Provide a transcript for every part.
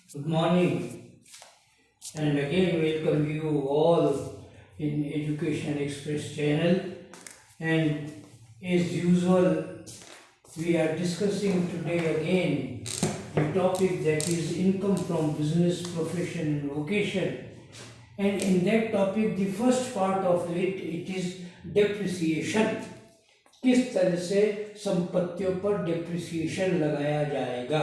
Good morning, and again welcome you all in Education Express channel. And as usual, we are discussing today again the topic that is income from business, profession, and vocation. And in that topic, the first part of it is depreciation. किस तरह से संपत्तियों पर depreciation लगाया जाएगा।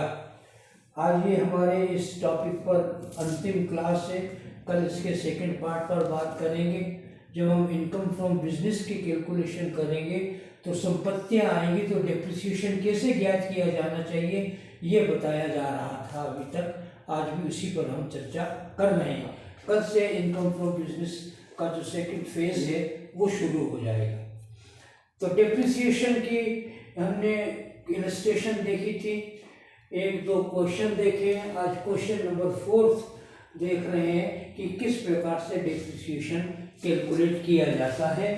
आज ये हमारे इस टॉपिक पर अंतिम क्लास है। कल इसके सेकंड पार्ट पर बात करेंगे। जब हम इनकम फ्रॉम बिजनेस की कैलकुलेशन करेंगे तो संपत्तियां आएंगी तो डिप्रिसिएशन कैसे ज्ञात किया जाना चाहिए ये बताया जा रहा था अभी तक। आज भी उसी पर हम चर्चा कर रहे हैं। कल से इनकम फ्रॉम बिजनेस का जो सेकंड फेज है वो शुरू हो जाएगा। तो डिप्रिसिएशन की हमने इलस्ट्रेशन देखी थी, एक दो क्वेश्चन देखे हैं। आज क्वेश्चन नंबर 4 देख रहे हैं कि किस प्रकार से डिप्रिसिएशन कैलकुलेट किया जाता है।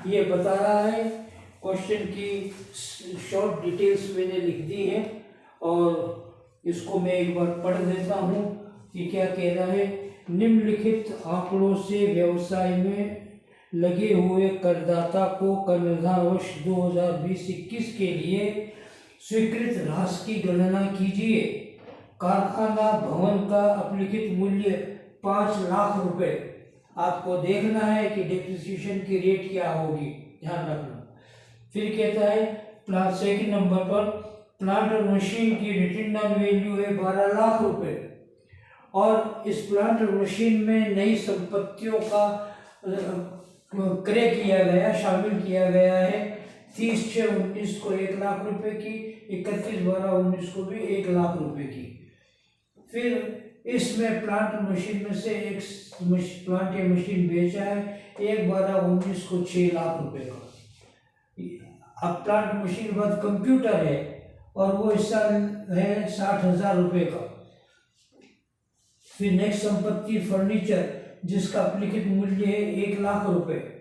ये बता रहा है, क्वेश्चन की शॉर्ट डिटेल्स मैंने लिख दी हैं और इसको मैं एक बार पढ़ देता हूँ कि क्या कह रहा है। निम्नलिखित आंकड़ों से व्यवसाय में लगे हुए करदाता को कर निर्धारण वर्ष 2020-21 के लिए स्वीकृत राशि की गणना कीजिए। कारखाना भवन का अपलिखित मूल्य 5 लाख रुपए। आपको देखना है कि डिप्रिसिएशन की रेट क्या होगी, ध्यान रखना। फिर कहता है प्लांट, सेकंड नंबर पर प्लांट और मशीन की रिटर्न डाउन वैल्यू है 12 लाख रुपए और इस प्लांट और मशीन में नई संपत्तियों का क्रय किया गया, शामिल किया गया है। 30/6/19 को 1 लाख रुपए की, 31/12/19 को भी 1 लाख रुपए की। फिर इसमें प्लांट और मशीन में से एक प्लांट या मशीन बेचा है 1/12/19 को 6 लाख रुपए का। अब प्लांट मशीन के बाद कंप्यूटर है और वो इस साल है 60,000 रुपए का। फिर नेक्स्ट संपत्ति फर्नीचर जिसका अपलिखित मूल्य है 1 लाख रुपए।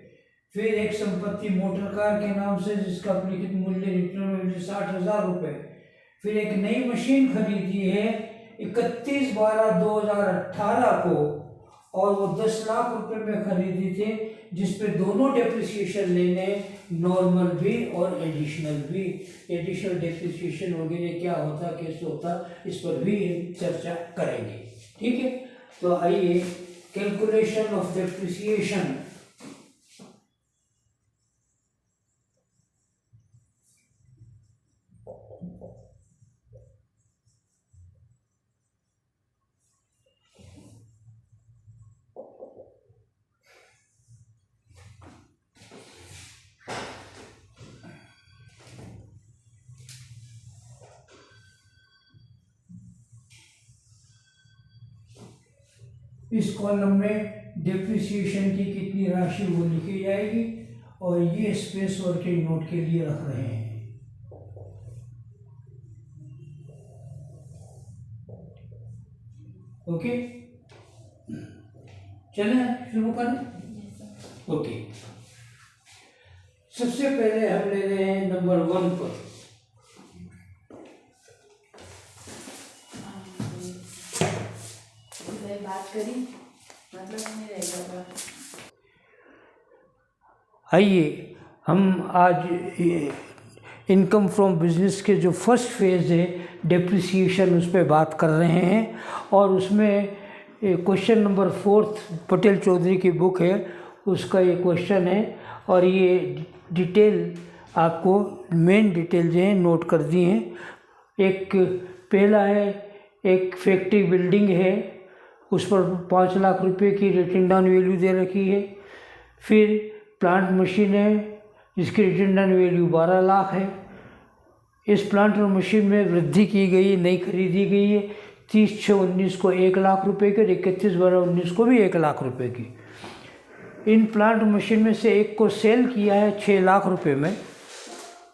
फिर एक संपत्ति मोटर कार के नाम से जिसका अपलिखित मूल्य रिटर्न वैल्यू 60,000 रुपए। फिर एक नई मशीन खरीदी है 31/12/2018 को और वो 10 लाख रुपए में खरीदी थे, जिसपे दोनों डिप्रिसिएशन लेने, नॉर्मल भी और एडिशनल भी। एडिशनल डिप्रिसिएशन वगैरह क्या होता, कैसे होता, इस पर भी चर्चा करेंगे। ठीक है, तो आइए कैलकुलेशन ऑफ डिप्रिसिएशन। इस कॉलम में डिप्रिसिएशन की कितनी राशि वो लिखी जाएगी और ये स्पेस वर्किंग नोट के लिए रख रहे हैं। ओके, चलें शुरू करें। ओके, सबसे पहले हम ले रहे हैं नंबर 1 पर। बात करी मतलब नहीं रहेगा। आइए हम आज इनकम फ्रॉम बिजनेस के जो फर्स्ट फेज है डिप्रिसिएशन उस पर बात कर रहे हैं और उसमें क्वेश्चन नंबर 4 पटेल चौधरी की बुक है, उसका ये क्वेश्चन है और ये डिटेल आपको मेन डिटेल जो है नोट कर दी हैं। एक पहला है, एक फैक्ट्री बिल्डिंग है, उस पर 5 लाख रुपए की रिटर्न डाउन वैल्यू दे रखी है। फिर प्लांट मशीन है जिसकी रिटर्न डाउन वैल्यू 12 लाख है। इस प्लांट और मशीन में वृद्धि की गई है, नई खरीदी गई है 30/6/19 को 1 लाख रुपए की और 31/12/19 को भी 1 लाख रुपए की। इन प्लांट मशीन में से एक को सेल किया है 6 लाख रुपए में।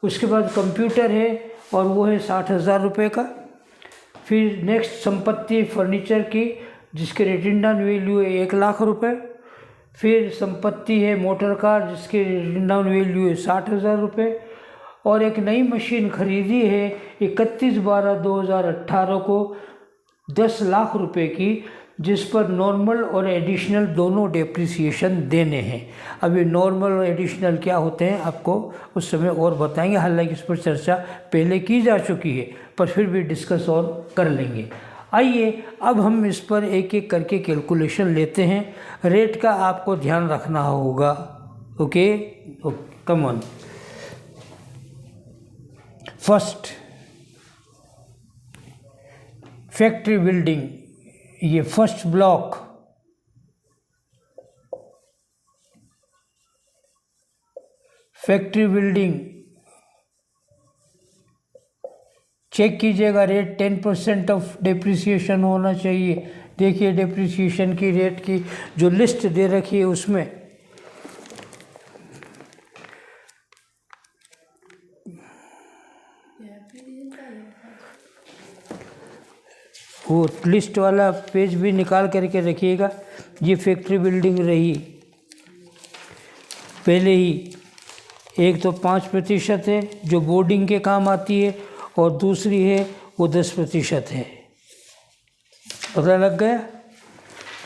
उसके बाद कंप्यूटर है और वो है 60,000 रुपये का। फिर नेक्स्ट संपत्ति फर्नीचर की जिसकी रिटर्न डाउन वैल्यू है 1 लाख रुपए। फिर संपत्ति है मोटर कार जिसकी रिटर्न डाउन वैल्यू है 60,000 रुपये और एक नई मशीन खरीदी है 31/12/2018 को 10 लाख रुपए की, जिस पर नॉर्मल और एडिशनल दोनों डेप्रिसिएशन देने हैं। अभी नॉर्मल और एडिशनल क्या होते हैं आपको उस समय और बताएंगे, हालांकि इस पर चर्चा पहले की जा चुकी है, पर फिर भी डिस्कस और कर लेंगे। आइए अब हम इस पर एक एक करके कैलकुलेशन लेते हैं। रेट का आपको ध्यान रखना होगा। Okay, come on. First, factory building, ये first block, factory building, check कीजिएगा रेट 10% ऑफ डेप्रिसिएशन होना चाहिए। देखिए डेप्रिसिएशन की रेट की जो लिस्ट दे रखी है उसमें वो लिस्ट वाला पेज भी निकाल करके रखिएगा। ये फैक्ट्री बिल्डिंग रही पहले ही, एक तो 5% है जो बोर्डिंग के काम आती है, और दूसरी है वो 10% है। पता लग गया?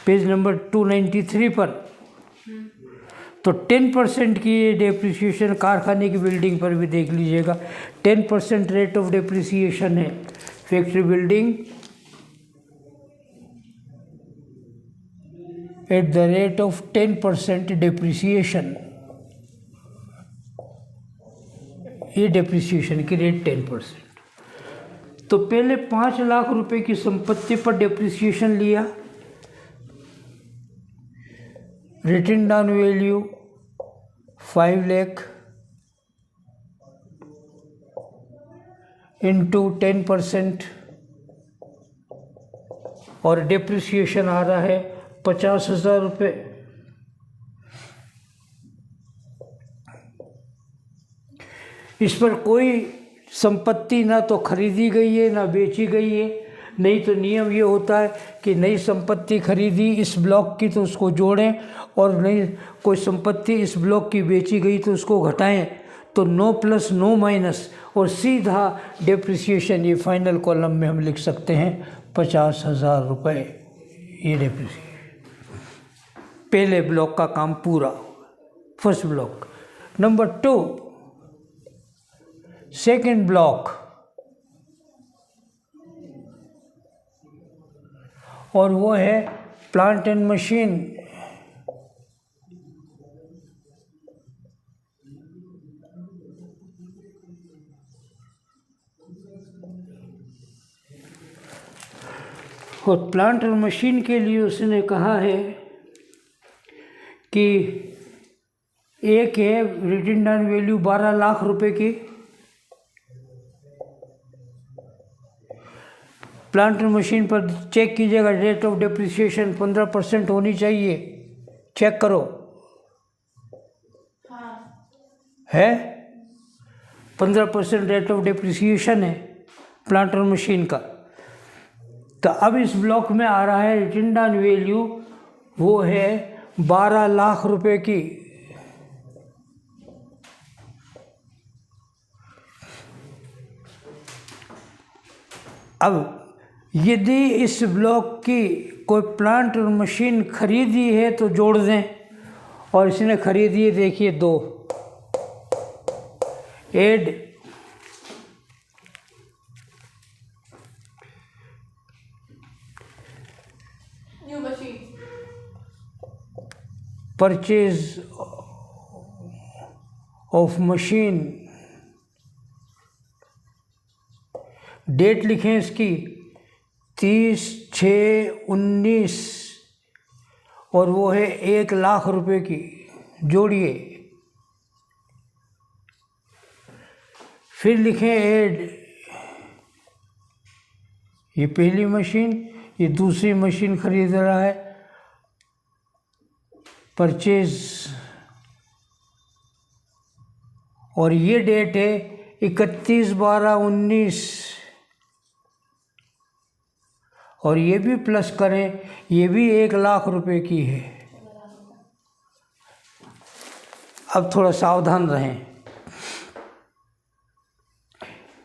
पेज नंबर 293 पर। तो 10% की डेप्रिसिएशन कारखाने की बिल्डिंग पर भी देख लीजिएगा। 10% रेट ऑफ डेप्रिसिएशन है factory building at the rate of 10% depreciation। ये डेप्रिसिएशन की रेट 10%। तो पहले 5 लाख रुपए की संपत्ति पर डेप्रिसिएशन लिया, written down value 5 lakh into 10%, और डेप्रिसिएशन आ रहा है 50,000 रुपये। इस पर कोई संपत्ति ना तो खरीदी गई है ना बेची गई है। नहीं तो नियम ये होता है कि नई संपत्ति खरीदी इस ब्लॉक की तो उसको जोड़ें, और नई कोई संपत्ति इस ब्लॉक की बेची गई तो उसको घटाएं। तो नो प्लस नो माइनस, और सीधा डेप्रिसिएशन ये फाइनल कॉलम में हम लिख सकते हैं 50,000 रुपये। ये डेप्रिसिएशन पहले ब्लॉक का काम पूरा, first block. Number 2, second block, और वो है प्लांट एंड मशीन। और प्लांट और मशीन के लिए उसने कहा है कि एक है रिटन डाउन वैल्यू 12 लाख रुपए की, प्लांट और मशीन पर चेक कीजिएगा रेट ऑफ डेप्रिसिएशन 15% होनी चाहिए। चेक करो। है 15% रेट ऑफ डेप्रिसिएशन है प्लांट और मशीन का। तो अब इस ब्लॉक में आ रहा है रिटन डाउन वैल्यू, वो है 12 लाख रुपए की। अब यदि इस ब्लॉक की कोई प्लांट और मशीन खरीदी है तो जोड़ दें, और इसने खरीदी है देखिए 2, add new machine, purchase of machine, date लिखें इसकी 30/6/19, और वो है 1 लाख रुपए की। जोड़िए, फिर लिखें एड, ये पहली मशीन, ये दूसरी मशीन खरीद रहा है, परचेज, और ये डेट है 31/12/19, और ये भी प्लस करें, ये भी 1 लाख रुपए की है। अब थोड़ा सावधान रहें।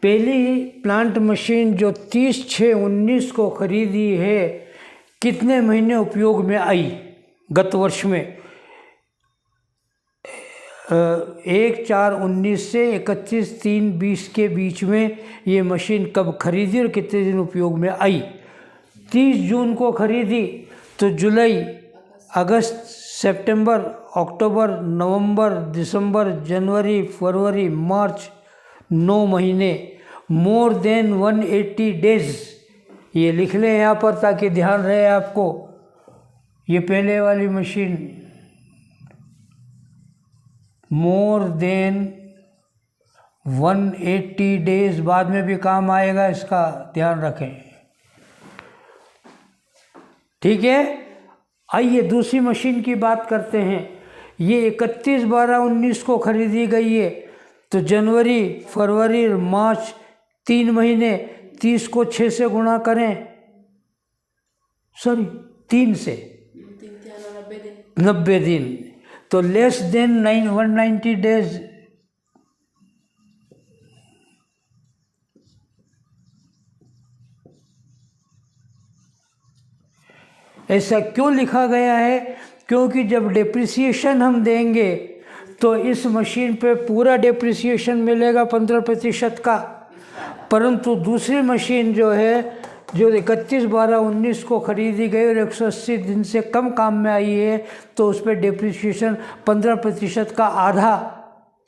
पहली प्लांट मशीन जो 30/6/19 को खरीदी है कितने महीने उपयोग में आई गत वर्ष में? 1/4/19 से 31/3/20 के बीच में ये मशीन कब खरीदी और कितने दिन उपयोग में आई? 30 जून को खरीदी तो जुलाई, अगस्त, सितंबर, अक्टूबर, नवंबर, दिसंबर, जनवरी, फरवरी, मार्च, 9 महीने, मोर देन 180 डेज। ये लिख लें यहाँ पर ताकि ध्यान रहे आपको। ये पहले वाली मशीन मोर देन 180 डेज, बाद में भी काम आएगा, इसका ध्यान रखें, ठीक है। आइए दूसरी मशीन की बात करते हैं। ये 31/12/19 को खरीदी गई है तो जनवरी, फरवरी, मार्च, 3 महीने, 30 को 6 से गुणा करें, सॉरी 3 से 90 दिन, तो लेस देन 190 डेज। ऐसा क्यों लिखा गया है? क्योंकि जब डिप्रिसिएशन हम देंगे तो इस मशीन पे पूरा डिप्रिसिएशन मिलेगा 15% का, परंतु दूसरी मशीन जो है जो 31/12/19 को खरीदी गई और 180 दिन से कम काम में आई है तो उस पर डिप्रिसिएशन 15% का आधा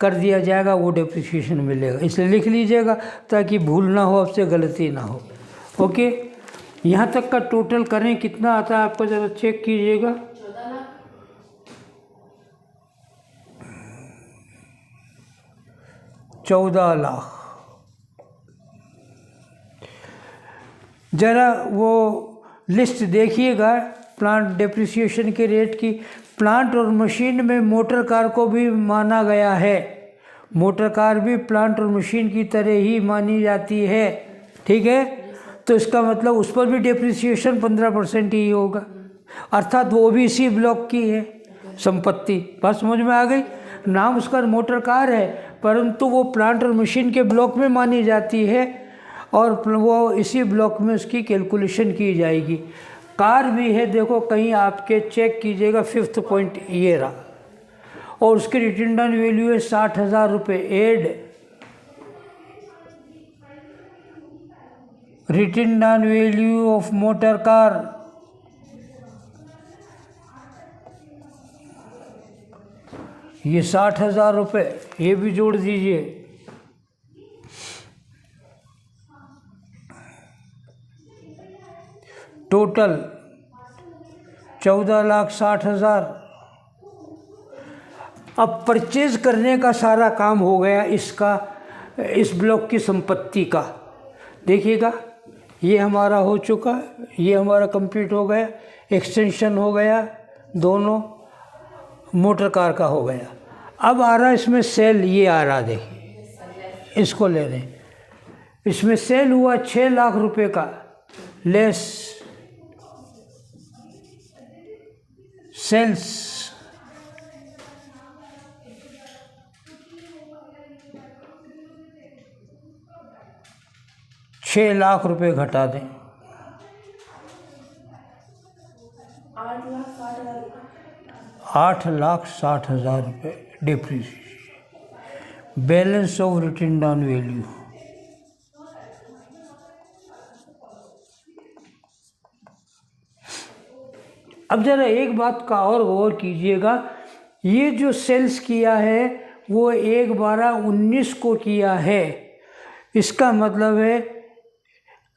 कर दिया जाएगा, वो डिप्रिसिएशन मिलेगा। इसलिए लिख लीजिएगा ताकि भूल ना हो, आपसे गलती ना हो। ओके, यहाँ तक का टोटल करें कितना आता है आपको ज़रा चेक कीजिएगा। 14 लाख। ज़रा वो लिस्ट देखिएगा प्लांट डिप्रिसिएशन के रेट की। प्लांट और मशीन में मोटर कार को भी माना गया है, मोटर कार भी प्लांट और मशीन की तरह ही मानी जाती है, ठीक है। तो इसका मतलब उस पर भी डिप्रिसिएशन 15% ही होगा, अर्थात वो भी इसी ब्लॉक की है संपत्ति। बात समझ में आ गई? नाम उसका मोटर कार है परंतु वो प्लांट और मशीन के ब्लॉक में मानी जाती है और वो इसी ब्लॉक में उसकी कैलकुलेशन की जाएगी। कार भी है, देखो कहीं आपके चेक कीजिएगा, 5th पॉइंट ये रहा, और उसकी रिटर्न डाउन वैल्यू है 60,000 रुपये। Add return down value of motor car, ये 60,000 रुपये, ये भी जोड़ दीजिए। टोटल 14,60,000। अब परचेज करने का सारा काम हो गया इसका, इस ब्लॉक की संपत्ति का। देखिएगा ये हमारा हो चुका, ये हमारा कंप्लीट हो गया, एक्सटेंशन हो गया, दोनों मोटर कार का हो गया। अब आ रहा इसमें सेल, ये आ रहा, देखिए इसको ले लें। इसमें सेल हुआ 6 लाख रुपए का, लेस सेल्स 6 लाख रुपए घटा दें, 8,60,000 रुपये depreciation. Balance of return down value, अब ज़रा एक बात का और गौर कीजिएगा, ये जो सेल्स किया है वो 1/12/19 को किया है। इसका मतलब है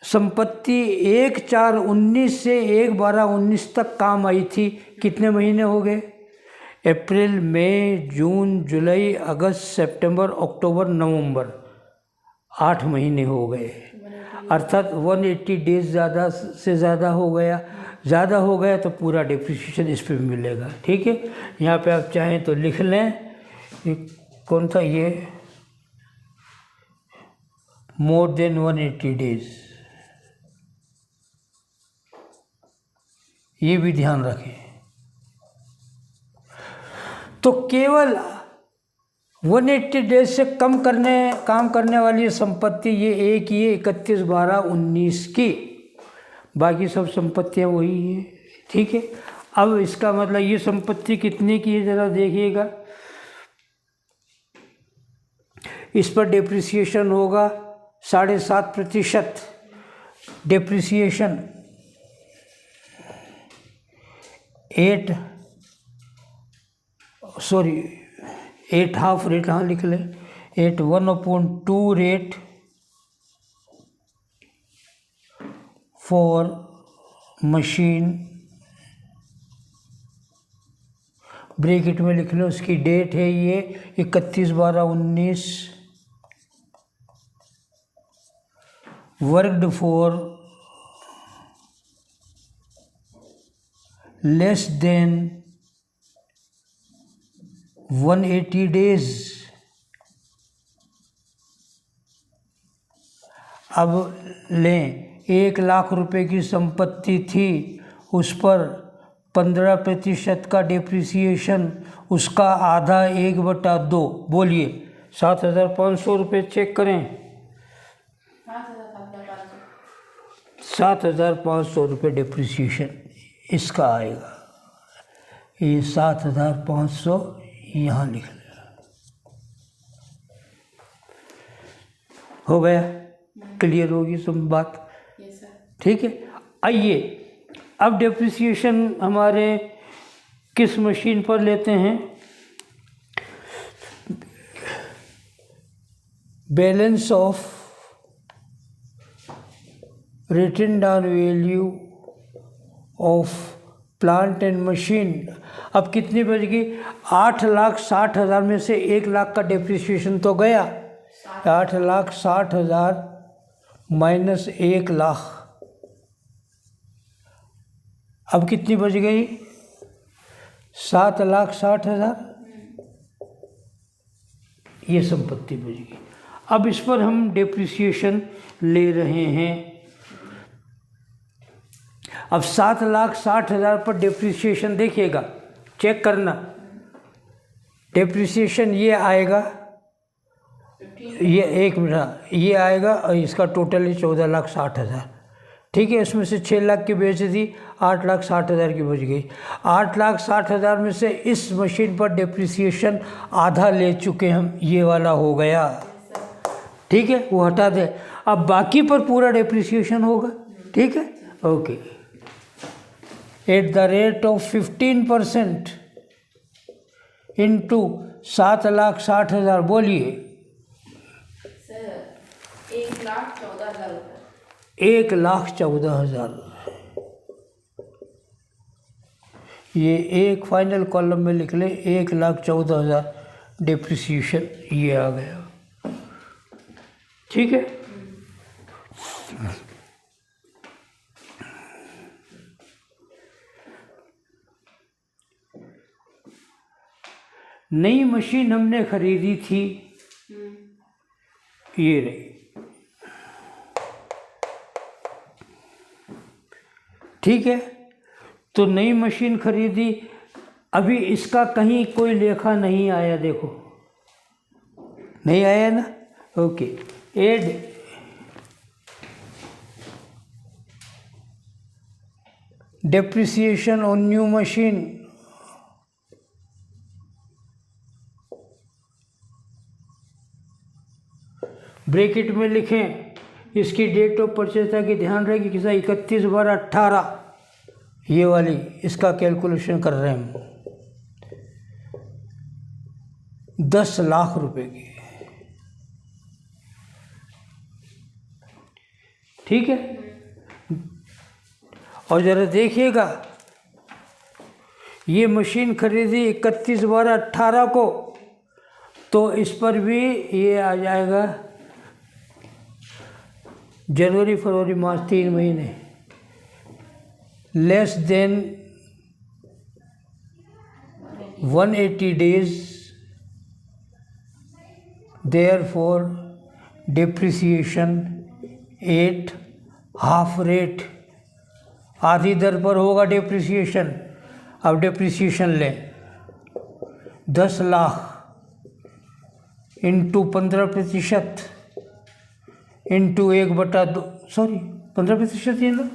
संपत्ति 1/4/19 से 1/12/19 तक काम आई थी। कितने महीने हो गए? अप्रैल, मई, जून, जुलाई, अगस्त, सितंबर, अक्टूबर, नवंबर, 8 महीने हो गए, अर्थात 180 डेज ज़्यादा से ज़्यादा हो गया। ज़्यादा हो गया तो पूरा डिप्रिसिएशन इस पे भी मिलेगा, ठीक है। यहाँ पे आप चाहें तो लिख लें, कौन था ये, मोर देन 180 डेज, ये भी ध्यान रखें। तो केवल 180 डेज से काम करने वाली संपत्ति ये एक ही है 31/12/19 की, बाकी सब संपत्तियाँ वही है। ठीक है, अब इसका मतलब ये संपत्ति कितने की है ज़रा देखिएगा। इस पर डेप्रिसिएशन होगा 7.5%, डेप्रिसिएशन 8.5 रेट, हाँ लिख लें, 1/2 रेट फॉर मशीन, ब्रैकेट में लिख लो, उसकी डेट है ये 31/12/19, worked for less than 180 days. अब लें 1 लाख रुपए की संपत्ति थी, उस पर 15% का डेप्रिसिएशन, उसका आधा 1/2, बोलिए 7,500 रुपये चेक करें। 7,500 रुपये डेप्रिसिएशन इसका आएगा, ये 7,500 यहाँ लिख लें। हो गया, क्लियर होगी सब बात? ठीक है, आइए अब डेप्रिसिएशन हमारे किस मशीन पर लेते हैं। Balance of written down value of plant and machine. अब कितनी बच गई? 8,60,000 में से 1 लाख का डेप्रिसिएशन तो गया, 8,60,000 माइनस 1 लाख, अब कितनी बच गई? 7,60,000, ये संपत्ति बच गई। अब इस पर हम डेप्रिसिएशन ले रहे हैं। अब 7,60,000 पर डेप्रिसिएशन देखिएगा, चेक करना, डेप्रिसिएशन ये आएगा, ये 1 मिनट, ये आएगा और इसका टोटल है 14,60,000। ठीक है, इसमें से 6 लाख की बेच दी, 8,60,000 की बच गई। 8,60,000 में से इस मशीन पर डेप्रिसिएशन आधा ले चुके हम, ये वाला हो गया। ठीक है, वो हटा दे, अब बाकी पर पूरा डेप्रिसिएशन होगा। ठीक है, okay, eight the rate of 15% into 7,60,000, बोलिए 1,14,000। 1,14,000, ये एक फाइनल कॉलम में लिख ले, 1,14,000 डेप्रिसिएशन ये आ गया। ठीक है, नई मशीन हमने खरीदी थी, ये रही। ठीक है, तो नई मशीन खरीदी, अभी इसका कहीं कोई लेखा नहीं आया, देखो नहीं आया ना। Okay, add depreciation on new machine, bracket में लिखें, इसकी डेट ऑफ परचेज था कि ध्यान रहे कि किसा 31/12/18, ये वाली, इसका कैलकुलेशन कर रहे हैं हम, 10 लाख रुपए की। ठीक है, और ज़रा देखिएगा, ये मशीन खरीदी 31/12/18 को, तो इस पर भी ये आ जाएगा जनवरी फरवरी मार्च 3 महीने, less than 180 days, therefore depreciation 8 half rate, आधी दर पर होगा डेप्रिसिएशन। अब डेप्रिसिएशन लें 10 लाख इंटू 15% इंटू 1/2, सॉरी 15% ही ना,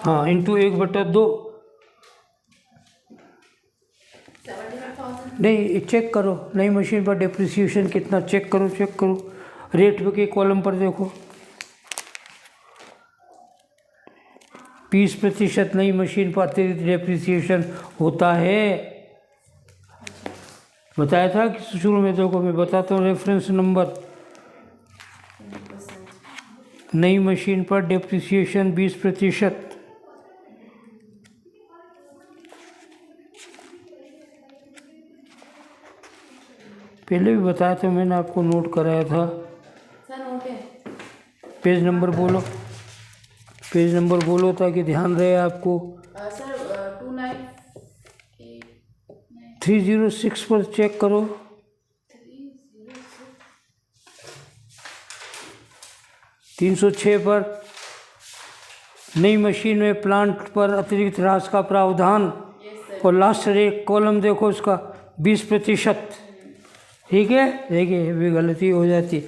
हाँ, इंटू 1/2। 75,000। नहीं, चेक करो नई मशीन पर डिप्रिसिएशन कितना, चेक करो रेट के कॉलम पर देखो। 20% नई मशीन पर अतिरिक्त डिप्रिसिएशन होता है। बताया था कि शुरू में, देखो मैं बताता हूँ रेफरेंस नंबर। नई मशीन पर डिप्रिसिएशन 20%। पहले भी बताया था मैंने, आपको नोट कराया था। सर नोट है। पेज नंबर बोलो ताकि ध्यान रहे आपको। सर 306 पर चेक करो। 306 पर नई मशीन में प्लांट पर अतिरिक्त ह्रास का प्रावधान, और लास्ट एक कॉलम देखो उसका 20%। ठीक है, देखिए भी गलती हो जाती।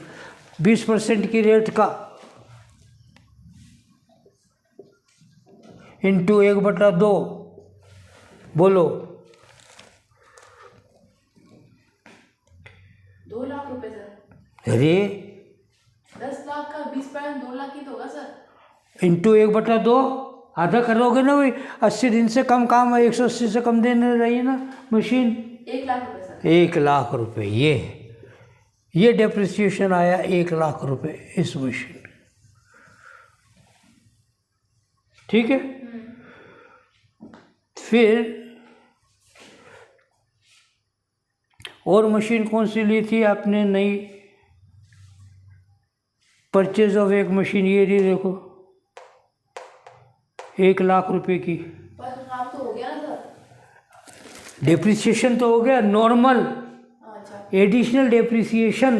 20% की रेट का इंटू 1/2, बोलो 2 लाख रुपए सर। अरे 10 लाख का 20% 2 लाख ही तो होगा सर। इंटू 1/2 आधा करोगे ना, वही 80 दिन से कम काम है, 180 से कम देने रही ना मशीन। 1 लाख रुपए सर। 1 लाख रुपए, ये डेप्रिसिएशन आया 1 लाख रुपए इस मशीन। ठीक है, फिर और मशीन कौन सी ली थी आपने नई? परचेज ऑफ एक मशीन, ये रही देखो 1 लाख रुपए की। पर काम तो हो गया ना सर। डेप्रिसिएशन तो हो गया नॉर्मल, अच्छा। एडिशनल डेप्रिसिएशन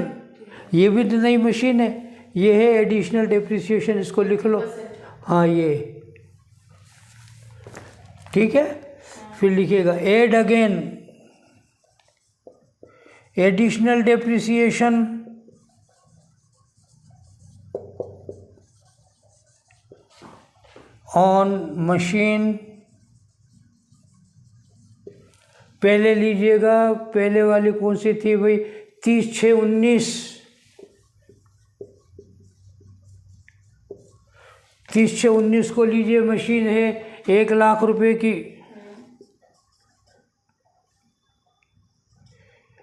ये भी तो नई मशीन है, ये है एडिशनल डेप्रिसिएशन, इसको लिख लो। हाँ ये ठीक है। फिर लिखिएगा add again additional depreciation on machine. पहले लीजिएगा, पहले वाली कौन सी थी भाई? 30/6/19। 30/6/19 को लीजिए, मशीन है 1 लाख रुपए की,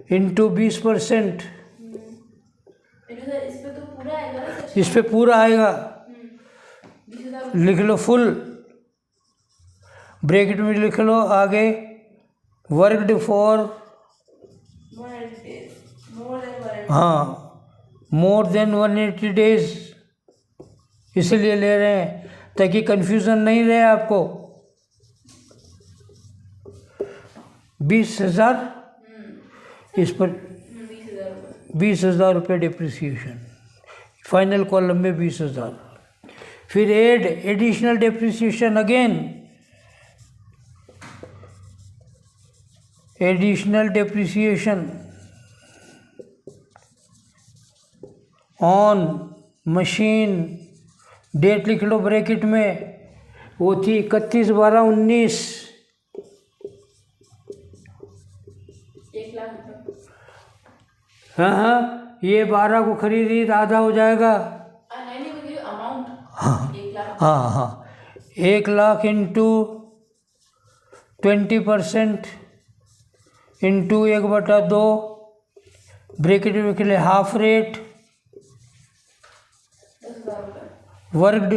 इंटू 20%। इस पे तो पूरा आएगा ना सर? इस पे पूरा आएगा, 20,000 लिख लो फुल, ब्रैकेट में लिख लो आगे वर्कड फॉर, हाँ, मोर देन 180 डेज, इसलिए ले रहे हैं ताकि कंफ्यूजन नहीं रहे आपको। 20,000 इस पर 20,000 रुपये डिप्रिसिएशन, फाइनल कॉलम में 20,000। फिर add additional depreciation again, additional depreciation on machine, date लिख लो ब्रैकेट में, वो थी 31/12/19। 1 लाख रुपए। हाँ, ये 12 को खरीदी तो आधा हो जाएगा। नहीं अमाउंट। हाँ 1 लाख। हाँ, 1 लाख इंटू 20% इंटू 1/2, ब्रैकेट में लिख ले हाफ रेट, 10,000 रुपए। वर्कड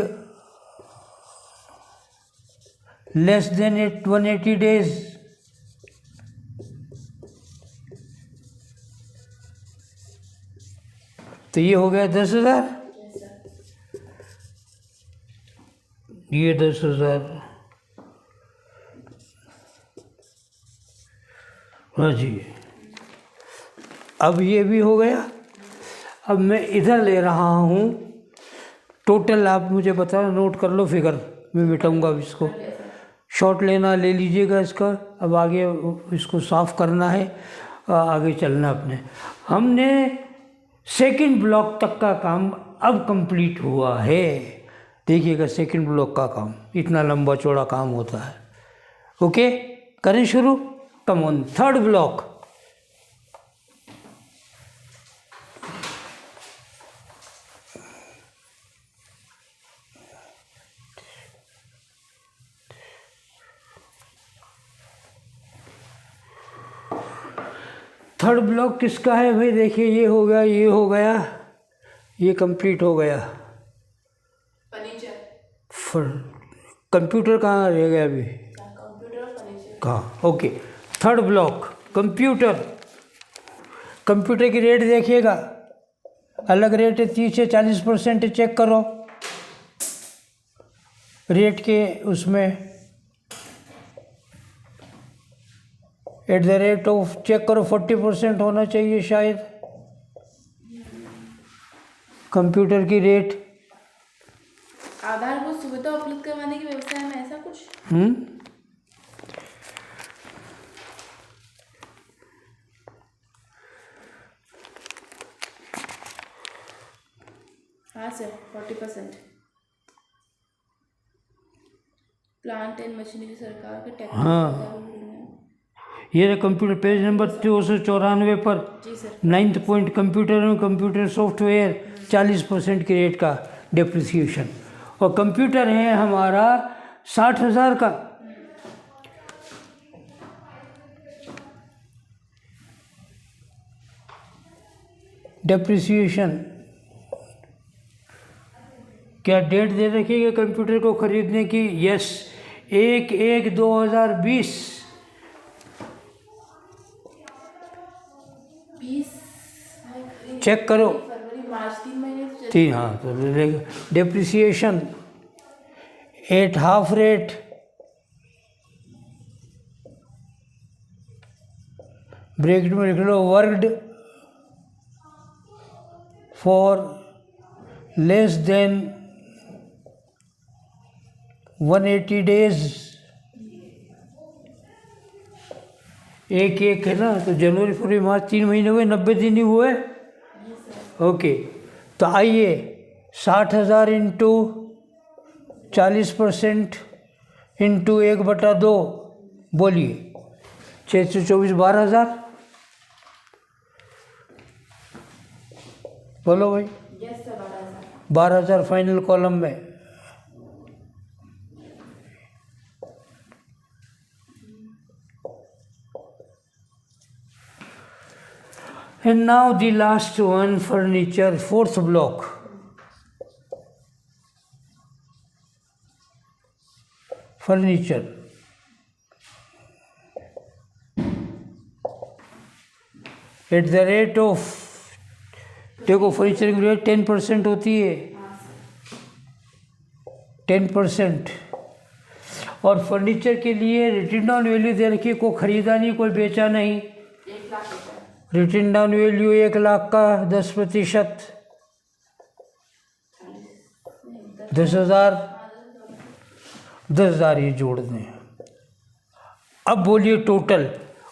लेस देन 180 डेज, तो ये हो गया 10,000, ये 10,000। हाँ जी, अब ये भी हो गया। अब मैं इधर ले रहा हूँ टोटल, आप मुझे बताओ, नोट कर लो फिगर, मैं मिटाऊंगा अब इसको। शॉर्ट लेना ले लीजिएगा इसका। अब आगे इसको साफ करना है, आगे चलना अपने। हमने सेकंड ब्लॉक तक का काम अब कंप्लीट हुआ है। देखिएगा सेकंड ब्लॉक का काम इतना लंबा चौड़ा काम होता है। ओके, करें शुरू। Come on, third block. Third block किसका है भाई? देखिए ये हो गया, ये हो गया, ये कंप्लीट हो गया। फर्नीचर। कंप्यूटर कहाँ रह गया अभी? कंप्यूटर और फर्नीचर कहाँ? Okay, third block computer. Computer की रेट देखिएगा, अलग रेट है 30 से 40%। चेक करो रेट के उसमें at the rate of, check करो 40% होना चाहिए शायद कंप्यूटर की रेट। आधारभूत सुविधा उपलब्ध करवाने की व्यवस्था में ऐसा कुछ। हाँ सर, 40%। प्लांट एंड मशीनरी सरकार के टैक्स। हाँ, ये रहा कंप्यूटर, पेज नंबर 294 पर। जी सर। 9th पॉइंट, कंप्यूटर एवं कंप्यूटर सॉफ्टवेयर 40% की रेट का डिप्रिसिएशन। और कंप्यूटर है हमारा 60,000 का। डिप्रिसिएशन क्या डेट दे रखी है कंप्यूटर को खरीदने की? यस, 1/1/2020। 20 चेक करो। फरवरी मार्च 3 महीने ठीक, हाँ, तो depreciation at half rate, bracket में लिख लो worked for less than 180 days. एक है ना, तो जनवरी फरवरी मार्च 3 महीने हुए, 90 दिन ही हुए। ओके, तो आइए 60,000 इंटू 40% इंटू 1/2, बोलिए 624, 12,000। बोलो भाई। Yes sir, 12,000। 12,000 फाइनल कॉलम में। And now the last one, furniture, fourth block. Furniture. At the rate of, देखो फर्नीचर की रेट 10% होती है, 10%। और फर्नीचर के लिए रिटर्न डाउन वैल्यू दे रखी है, कोई खरीदा नहीं, कोई बेचा नहीं। 1 लाख रुपए। रिटर्न डाउन वैल्यू 1 लाख का 10%, 10,000, 10,000 ये जोड़ दें। अब बोलिए टोटल,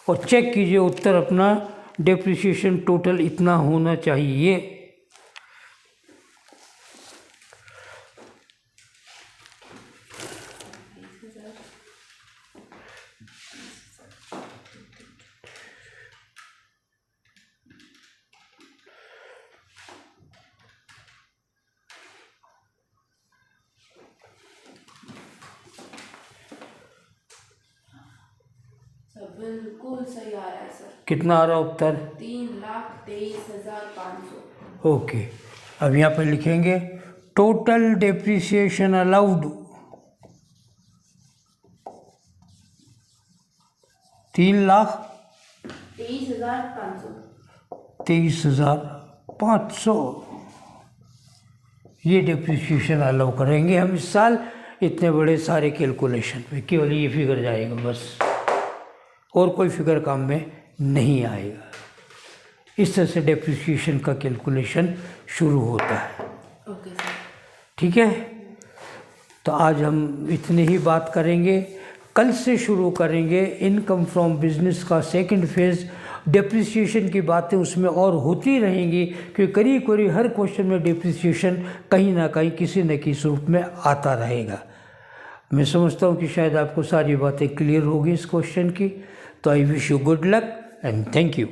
और चेक कीजिए उत्तर अपना। डिप्रिसिएशन टोटल इतना होना चाहिए। बिल्कुल सही आ रहा है सर। कितना आ रहा उत्तर? 3,23,500। ओके, अब यहाँ पर लिखेंगे टोटल डिप्रिसिएशन अलाउड 3,23,500। 23,500 ये डिप्रिसिएशन अलाउ करेंगे हम इस साल। इतने बड़े सारे कैलकुलेशन पे केवल ये फिगर जाएगा बस, और कोई फिगर काम में नहीं आएगा। इस तरह से डिप्रिसिएशन का कैलकुलेशन शुरू होता है। Okay sir. ठीक है, तो आज हम इतने ही बात करेंगे। कल से शुरू करेंगे इनकम फ्रॉम बिजनेस का सेकंड फेज, डेप्रिसिएशन की बातें उसमें और होती रहेंगी, क्योंकि करीब करीब हर क्वेश्चन में डेप्रिसिएशन कहीं ना कहीं किसी न किसी रूप में आता रहेगा। मैं समझता हूँ कि शायद आपको सारी बातें क्लियर होगी इस क्वेश्चन की। तो I wish you good luck and thank you.